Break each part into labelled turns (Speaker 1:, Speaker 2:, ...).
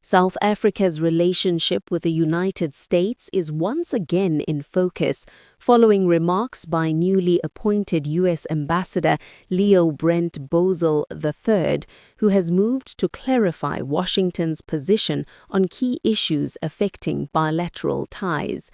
Speaker 1: South Africa's relationship with the United States is once again in focus, following remarks by newly appointed U.S. Ambassador Leo Brent Bozell III, who has moved to clarify Washington's position on key issues affecting bilateral ties.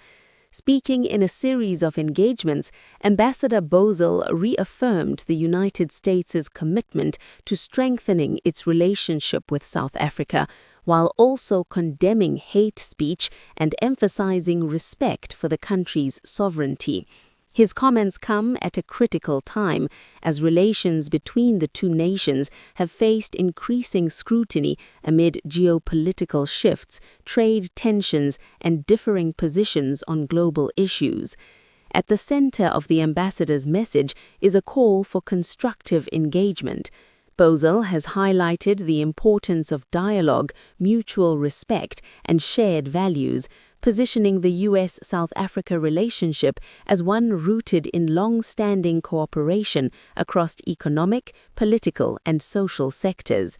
Speaker 1: Speaking in a series of engagements, Ambassador Bozell reaffirmed the United States' commitment to strengthening its relationship with South Africa, while also condemning hate speech and emphasizing respect for the country's sovereignty. His comments come at a critical time, as relations between the two nations have faced increasing scrutiny amid geopolitical shifts, trade tensions, and differing positions on global issues. At the center of the ambassador's message is a call for constructive engagement. Bozell has highlighted the importance of dialogue, mutual respect, and shared values, positioning the U.S.-South Africa relationship as one rooted in long-standing cooperation across economic, political, and social sectors.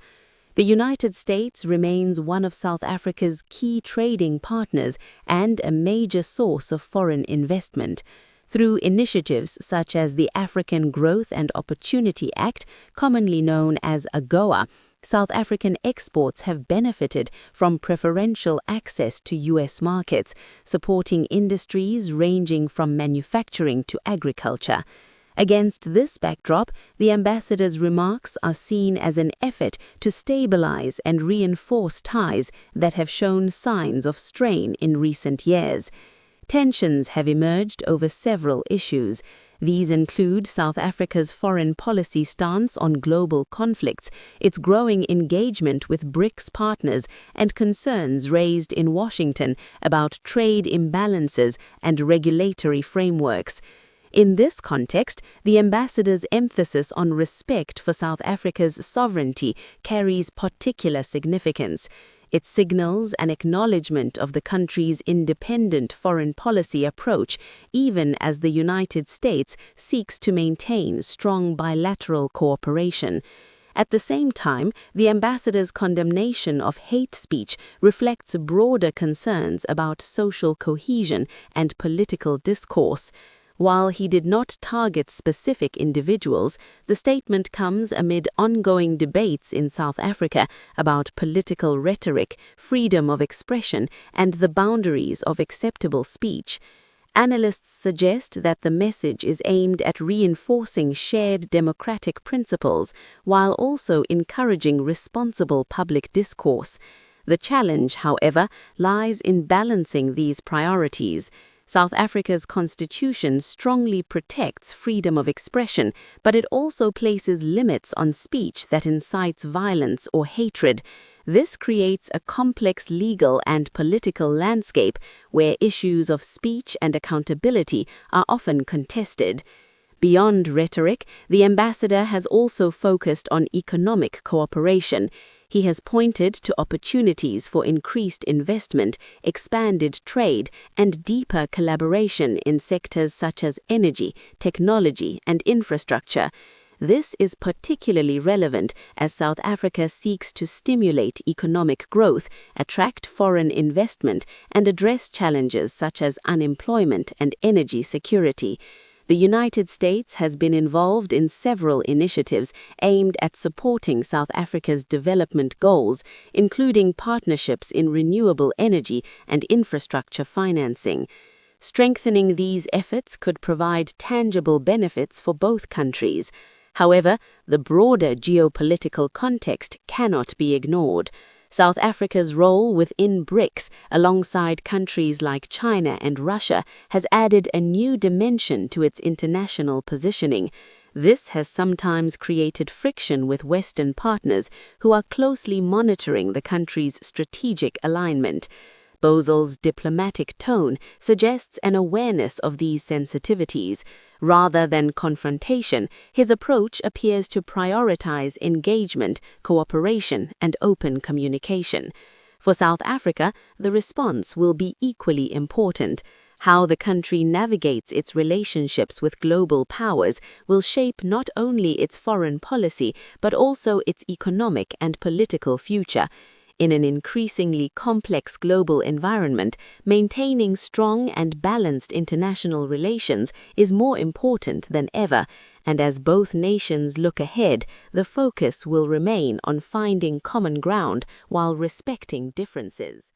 Speaker 1: The United States remains one of South Africa's key trading partners and a major source of foreign investment. Through initiatives such as the African Growth and Opportunity Act, commonly known as AGOA, South African exports have benefited from preferential access to U.S. markets, supporting industries ranging from manufacturing to agriculture. Against this backdrop, the ambassador's remarks are seen as an effort to stabilize and reinforce ties that have shown signs of strain in recent years. Tensions have emerged over several issues. These include South Africa's foreign policy stance on global conflicts, its growing engagement with BRICS partners, and concerns raised in Washington about trade imbalances and regulatory frameworks. In this context, the ambassador's emphasis on respect for South Africa's sovereignty carries particular significance. It signals an acknowledgement of the country's independent foreign policy approach, even as the United States seeks to maintain strong bilateral cooperation. At the same time, the ambassador's condemnation of hate speech reflects broader concerns about social cohesion and political discourse. While he did not target specific individuals, the statement comes amid ongoing debates in South Africa about political rhetoric, freedom of expression, and the boundaries of acceptable speech. Analysts suggest that the message is aimed at reinforcing shared democratic principles while also encouraging responsible public discourse. The challenge, however, lies in balancing these priorities. South Africa's constitution strongly protects freedom of expression, but it also places limits on speech that incites violence or hatred. This creates a complex legal and political landscape where issues of speech and accountability are often contested. Beyond rhetoric, the ambassador has also focused on economic cooperation. He has pointed to opportunities for increased investment, expanded trade, and deeper collaboration in sectors such as energy, technology, and infrastructure. This is particularly relevant as South Africa seeks to stimulate economic growth, attract foreign investment, and address challenges such as unemployment and energy security. The United States has been involved in several initiatives aimed at supporting South Africa's development goals, including partnerships in renewable energy and infrastructure financing. Strengthening these efforts could provide tangible benefits for both countries. However, the broader geopolitical context cannot be ignored. South Africa's role within BRICS, alongside countries like China and Russia, has added a new dimension to its international positioning. This has sometimes created friction with Western partners who are closely monitoring the country's strategic alignment. Bozell's diplomatic tone suggests an awareness of these sensitivities. Rather than confrontation, his approach appears to prioritize engagement, cooperation, and open communication. For South Africa, the response will be equally important. How the country navigates its relationships with global powers will shape not only its foreign policy but also its economic and political future. In an increasingly complex global environment, maintaining strong and balanced international relations is more important than ever, and as both nations look ahead, the focus will remain on finding common ground while respecting differences.